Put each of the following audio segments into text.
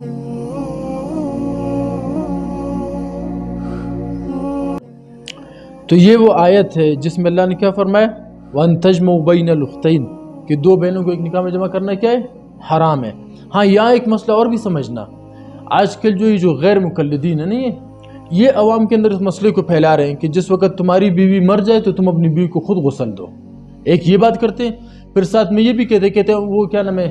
تو یہ وہ آیت ہے جس میں اللہ نے کیا فرمایا، وَأَن تَجْمَعُوا بَيْنَ الْأُخْتَيْنِ کہ دو بہنوں کو ایک نکاح میں جمع کرنا کیا ہے، حرام ہے۔ ہاں یہاں ایک مسئلہ اور بھی سمجھنا، آج کل جو غیر مقلدین ہیں نہیں، یہ عوام کے اندر اس مسئلے کو پھیلا رہے ہیں کہ جس وقت تمہاری بیوی مر جائے تو تم اپنی بیوی کو خود غسل دو، ایک یہ بات کرتے ہیں۔ پھر ساتھ میں یہ بھی کہتے ہیں وہ کیا نام ہے،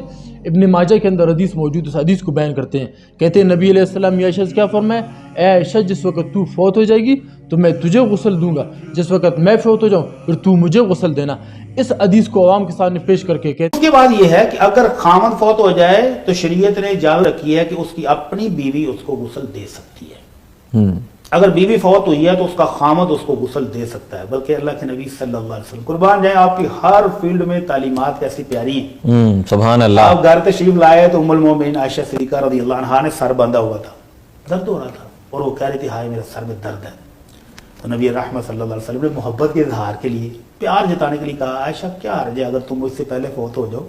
ابن ماجہ کے اندر حدیث موجود، اس حدیث کو بیان کرتے ہیں، کہتے ہیں نبی علیہ السلام یہ عائشہ سے کیا فرمایا، اے عائشہ جس وقت تو فوت ہو جائے گی تو میں تجھے غسل دوں گا، جس وقت میں فوت ہو جاؤں پھر تو مجھے غسل دینا۔ اس حدیث کو عوام کے سامنے پیش کر کے کہتے اس کے بعد یہ ہے کہ اگر خامد فوت ہو جائے تو شریعت نے اجازت رکھی ہے کہ اس کی اپنی بیوی اس کو غسل دے سکتی ہے۔ اگر بیوی فوت ہوئی ہے تو اس کا خامد اس کو غسل دے سکتا ہے، بلکہ اللہ کے نبی صلی اللہ علیہ وسلم قربان جائیں آپ کی ہر فیلڈ میں تعلیمات کیسی پیاری ہیں۔ سبحان اللہ۔ آپ گھر تشریف لائے تو ام المومنین عائشہ صدیقہ رضی اللہ عنہا نے سر باندھا ہوا تھا، درد ہو رہا تھا، اور وہ کہہ رہی تھی ہائے میرے سر میں درد ہے، تو نبی رحمت صلی اللہ علیہ وسلم نے محبت کے اظہار کے لیے، پیار جتانے کے لیے کہا عائشہ کیا حرج ہے اگر تم مجھ سے پہلے فوت ہو جاؤ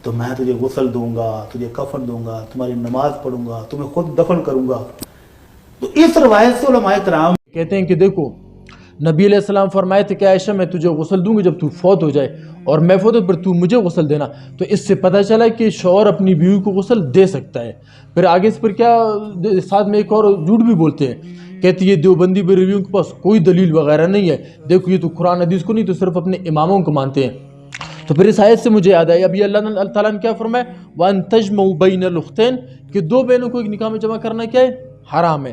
تو میں تجھے غسل دوں گا، تجھے کفن دوں گا، تمہاری نماز پڑھوں گا، تمہیں خود دفن کروں گا۔ تو اس روایت سے علماء کرام کہتے ہیں کہ دیکھو نبی علیہ السلام فرمائے تھے کہ عائشہ میں تجھے غسل دوں گا جب تو فوت ہو جائے، اور میں فوت ہو پھر تو مجھے غسل دینا۔ تو اس سے پتہ چلا کہ شوہر اپنی بیوی کو غسل دے سکتا ہے۔ پھر آگے سے پھر کیا ساتھ میں ایک اور جھوٹ بھی بولتے ہیں، کہتی ہے دیوبندی بریلویوں کے پاس کوئی دلیل وغیرہ نہیں ہے، دیکھو یہ تو قرآن حدیث کو نہیں تو صرف اپنے اماموں کو مانتے ہیں۔ تو پھر اس آیت سے مجھے یاد آئی، اب یہ اللہ تعالیٰ نے کیا فرمایا، وَأَن تَجْمَعُوا بَيْنَ الْأُخْتَيْنِ کہ دو بہنوں کو ایک نکاح میں جمع کرنا کیا ہے، حرام ہے۔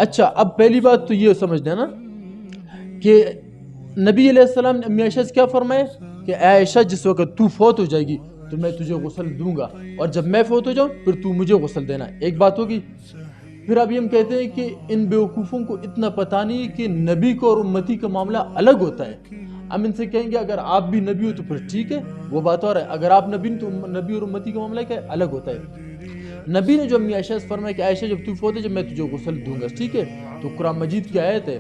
اچھا اب پہلی بات تو یہ سمجھنا نا کہ نبی علیہ السلام نے امی عائشہ سے کیا فرمایا کہ اے عائشہ جس وقت تو فوت ہو جائے گی تو میں تجھے غسل دوں گا، اور جب میں فوت ہو جاؤں پھر تو مجھے غسل دینا، ایک بات ہوگی۔ پھر ابھی ہم کہتے ہیں کہ ان بیوقوفوں کو اتنا پتہ نہیں کہ نبی کو اور امتی کا معاملہ الگ ہوتا ہے۔ ہم ان سے کہیں گے اگر آپ بھی نبی ہو تو پھر ٹھیک ہے وہ بات اور ہے، اگر آپ نبی تو نبی اور امتی کا معاملہ کیا ہے، الگ ہوتا ہے۔ نبی نے جو امی عائشہ سے فرمایا کہ عائشہ جب تو فوت ہے جب میں تجھے غسل دوں گا، ٹھیک ہے، تو قرآن مجید کی آیت ہے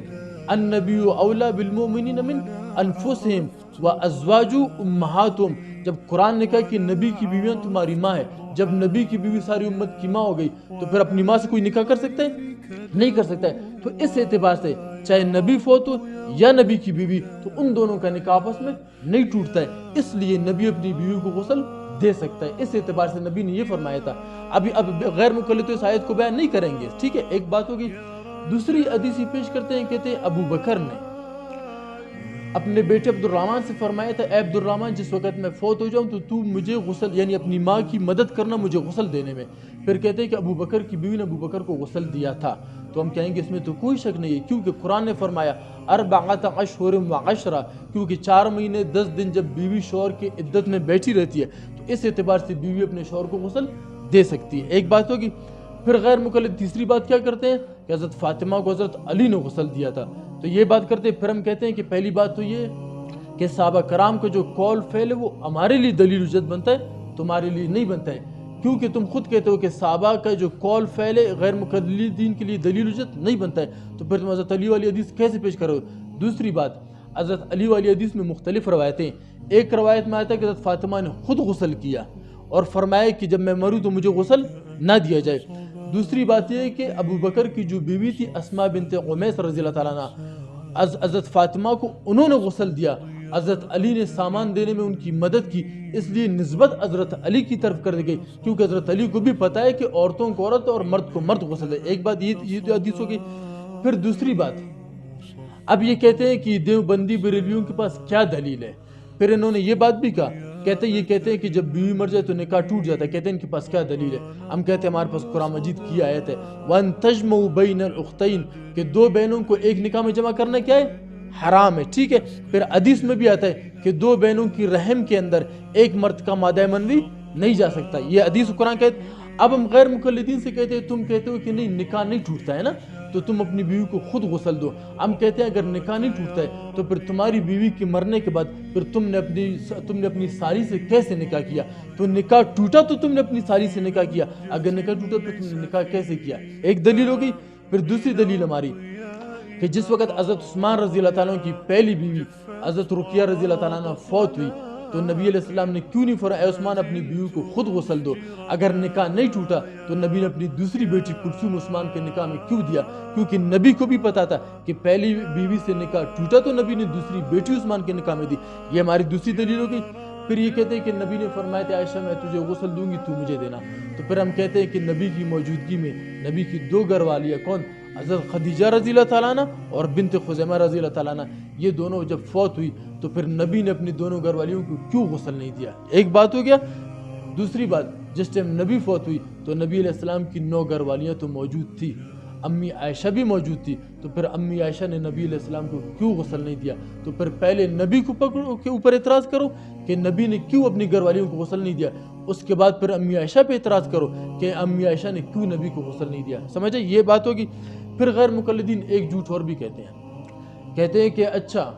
النبی اولا بالمؤمنین من انفسہم وازواج امہاتہم، جب قرآن نے کہا کہ نبی کی بیویاں تمہاری ماں ہے، جب نبی کی بیوی ساری امت کی ماں ہو گئی تو پھر اپنی ماں سے کوئی نکاح کر سکتا ہے؟ نہیں کر سکتا ہے۔ تو اس اعتبار سے چاہے نبی فوت ہو یا نبی کی بیوی، تو ان دونوں کا نکاح آپس میں نہیں ٹوٹتا ہے، اس لیے نبی اپنی بیوی کو غسل دے سکتا ہے۔ اس اعتبار سے نبی نے یہ فرمایا تھا۔ اب غیر مقلد تو اس آیت کو بیان نہیں کریں گے، ٹھیک ہے، ایک بات ہوگی۔ دوسری حدیث پیش کرتے ہیں، کہتے ہیں ابو بکر نے اپنے بیٹے عبد الرحمن سے فرمایا تھا اے عبد الرحمن جس وقت میں فوت ہو جاؤں تو تو مجھے غسل یعنی اپنی ماں کی مدد کرنا مجھے غسل دینے میں۔ پھر کہتے ہیں کہ ابو بکر کی بیوی نے ابو بکر کو غسل دیا تھا، تو ہم کہیں گے اس میں تو کوئی شک نہیں ہے، کیونکہ قرآن نے فرمایا اربعۃ اشہر وعشرہ، کیونکہ 4 مہینے 10 دن جب بیوی شوہر کی عدت میں بیٹھی رہتی ہے تو اس اعتبار سے بیوی اپنے شوہر کو غسل دے سکتی ہے، ایک بات ہوگی۔ پھر غیر مقلد تیسری بات کیا کرتے ہیں کہ حضرت فاطمہ کو حضرت علی نے غسل دیا تھا، تو یہ بات کرتے ہیں۔ پھر ہم کہتے ہیں کہ پہلی بات تو یہ کہ صحابہ کرام کا جو قول فعل ہے وہ ہمارے لیے دلیل حجت بنتا ہے، تمہارے لیے نہیں بنتا ہے، کیونکہ تم خود کہتے ہو کہ صحابہ کا جو قول فعل ہے غیر مقلدین کے لیے دلیل حجت نہیں بنتا ہے، تو پھر تم حضرت علی والی حدیث کیسے پیش کرو؟ دوسری بات، حضرت علی والی حدیث میں مختلف روایتیں، ایک روایت میں آتا ہے کہ حضرت فاطمہ نے خود غسل کیا اور فرمایا کہ جب میں مروں تو مجھے غسل نہ دیا جائے۔ دوسری بات یہ ہے کہ ابو بکر کی جو بیوی تھی اسماء بنت عمیس رضی اللہ تعالیٰ عنہ، حضرت فاطمہ کو انہوں نے غسل دیا، حضرت علی نے سامان دینے میں ان کی مدد کی، اس لیے نسبت حضرت علی کی طرف کر دی گئی، کیونکہ حضرت علی کو بھی پتہ ہے کہ عورتوں کو عورت اور مرد کو مرد غسل دے، ایک بات یہ تو حدیث ہوگی۔ پھر دوسری بات، اب یہ کہتے ہیں کہ دیوبندی بریلویوں کے پاس کیا دلیل ہے؟ پھر انہوں نے یہ بات بھی کہا، کہتے ہیں کہ جب بیوی مر جائے تو نکاح ٹوٹ جاتا ہے، کہتے ہیں ان کے پاس کیا دلیل ہے؟ ہم کہتے ہیں ہمارے پاس قرآن مجید کی آیت ہے وَأَن تَجْمَعُوا بَيْنَ الْأُخْتَيْنِ کہ دو بہنوں کو ایک نکاح میں جمع کرنا کیا ہے؟ حرام ہے، ٹھیک ہے۔ پھر حدیث میں بھی آتا ہے کہ دو بہنوں کی رحم کے اندر ایک مرد کا مادہ منوی نہیں جا سکتا، یہ حدیث قرآن کہتے۔ اب ہم غیر مقلدین سے کہتے ہیں، تم کہتے ہو کہ نہیں نکاح نہیں ٹوٹتا ہے نا تو تم اپنی بیوی کو خود غسل دو، ہم کہتے ہیں اگر نکاح نہیں ٹوٹتا ہے تو پھر تمہاری بیوی کے مرنے کے بعد پھر تم نے اپنی ساری سے کیسے نکاح کیا؟ تو نکاح ٹوٹا تو تم نے اپنی ساری سے نکاح کیا، اگر نکاح ٹوٹا تو تم نے نکاح کیسے کیا؟ ایک دلیل ہوگی۔ پھر دوسری دلیل ہماری کہ جس وقت حضرت عثمان رضی اللہ تعالیٰ کی پہلی بیوی حضرت رقیہ رضی اللہ تعالیٰ عنہ فوت ہوئی تو نبی علیہ السلام نے کیوں نہیں فرمایا اے عثمان اپنی بیوی کو خود غسل دو؟ اگر نکاح نہیں ٹوٹا تو نبی نے اپنی دوسری بیٹی کلثوم عثمان کے نکاح میں کیوں دیا؟ کیونکہ نبی کو بھی پتا تھا کہ پہلی بیوی سے نکاح ٹوٹا تو نبی نے دوسری بیٹی عثمان کے نکاح میں دی. یہ ہماری دوسری دلیل ہو گئی. پھر یہ کہتے ہیں کہ نبی نے فرمایا تھا عائشہ میں تجھے غسل دوں گی تو مجھے دینا. تو پھر ہم کہتے ہیں کہ نبی کی موجودگی میں نبی کی دو گھر والیاں کون؟ حضرت خدیجہ رضی اللہ تعالیٰ عنہ اور بنت خزیمہ رضی اللہ تعالیٰ عنہ، یہ دونوں جب فوت ہوئی تو پھر نبی نے اپنی دونوں گھر والیوں کو کیوں غسل نہیں دیا؟ ایک بات ہو گیا. دوسری بات، جس ٹائم نبی فوت ہوئی تو نبی علیہ السلام کی 9 گھر والیاں تو موجود تھی، امی عائشہ بھی موجود تھی. تو پھر امی عائشہ نے نبی علیہ السلام کو کیوں غسل نہیں دیا؟ تو پھر پہلے نبی کو پکڑو کے اوپر اعتراض کرو کہ نبی نے کیوں اپنی گھر والیوں کو غسل نہیں دیا، اس کے بعد پھر امی عائشہ پہ اعتراض کرو کہ امی عائشہ نے کیوں نبی کو غسل نہیں دیا. سمجھے؟ یہ بات ہوگی. پھر غیر مقلدین ایک جھوٹ اور بھی کہتے ہیں کہ اچھا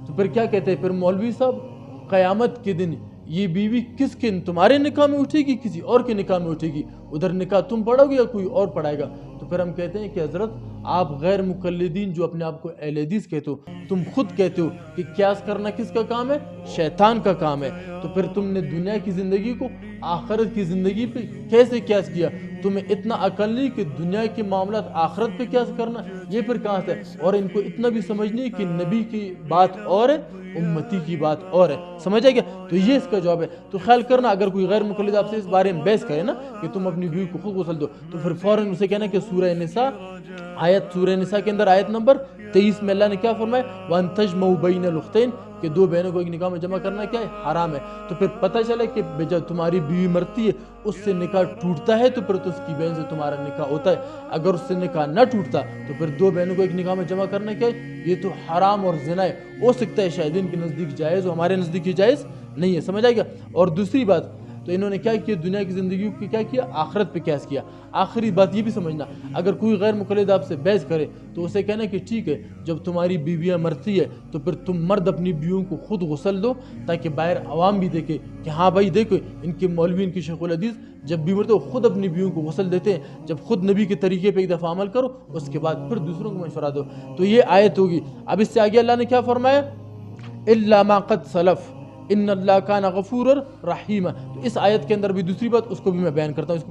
تو پھر کیا کہتے ہیں؟ پھر مولوی صاحب قیامت کے دن یہ بیوی کس کے، تمہارے نکاح میں اٹھے گی کسی اور کے نکاح میں اٹھے گی؟ ادھر نکاح تم پڑھو گے یا کوئی اور پڑھائے گا؟ تو پھر ہم کہتے ہیں کہ حضرت آپ غیر مقلدین جو اپنے آپ کو اہل حدیث کہتے ہو، تم خود کہتے ہو کہ قیاس کرنا کس کا کام ہے؟ شیطان کا کام ہے. تو پھر تم نے دنیا کی زندگی کو آخرت کی زندگی پہ کیسے قیاس کیا؟ تمہیں اتنا عقل نہیں کہ دنیا کے معاملات آخرت پہ قیاس کرنا، یہ پھر کہاں سے؟ اور ان کو اتنا بھی سمجھ نہیں کہ نبی کی بات اور ہے، امتی کی بات اور ہے. سمجھا گیا؟ تو یہ اس کا جواب ہے. تو خیال کرنا اگر کوئی غیر مقلد آپ سے اس بارے میں بحث کرے نا کہ تم اپنی بیوی کو خود غسل دو، تو پھر فوراً اسے کہنا کہ سورہ نساء کے اندر آیت نمبر 23 میں اللہ نے کیا فرمایا؟ وَأَن تَجْمَعُوا بَيْنَ الْأُخْتَيْنِ کہ دو بہنوں کو ایک نکاح میں جمع کرنا کیا ہے؟ حرام ہے. تو پھر پتہ چلا کہ جب تمہاری بیوی مرتی ہے اس سے نکاح ٹوٹتا ہے تو پھر تو اس کی بہن سے تمہارا نکاح ہوتا ہے. اگر اس سے نکاح نہ ٹوٹتا تو پھر دو بہنوں کو ایک نکاح میں جمع کرنا کیا ہے؟ یہ تو حرام اور زنا ہے. ہو سکتا ہے شاہدین کے نزدیک جائز ہو، ہمارے نزدیک جائز نہیں ہے. سمجھ آئے گا؟ اور دوسری بات تو انہوں نے کیا کیا؟ دنیا کی زندگی کو کیا کیا؟ آخرت پہ قیاس کیا. آخری بات یہ بھی سمجھنا، اگر کوئی غیر مقلد آپ سے بحث کرے تو اسے کہنا کہ ٹھیک ہے جب تمہاری بیویاں مرتی ہے تو پھر تم مرد اپنی بیویوں کو خود غسل دو تاکہ باہر عوام بھی دیکھے کہ ہاں بھائی دیکھو ان کے مولوی، ان کی شیخ الحدیث جب بھی مرتے وہ خود اپنی بیویوں کو غسل دیتے ہیں. جب خود نبی کے طریقے پہ ایک دفعہ عمل کرو اس کے بعد پھر دوسروں کو مشورہ دو. تو یہ آیت ہوگی. اب اس سے آگے اللہ نے کیا فرمایا؟ الا ما قد سلف ان اللہ کان غفورا رحیما. تو اس آیت کے اندر بھی دوسری بات اس کو بھی میں بیان کرتا ہوں.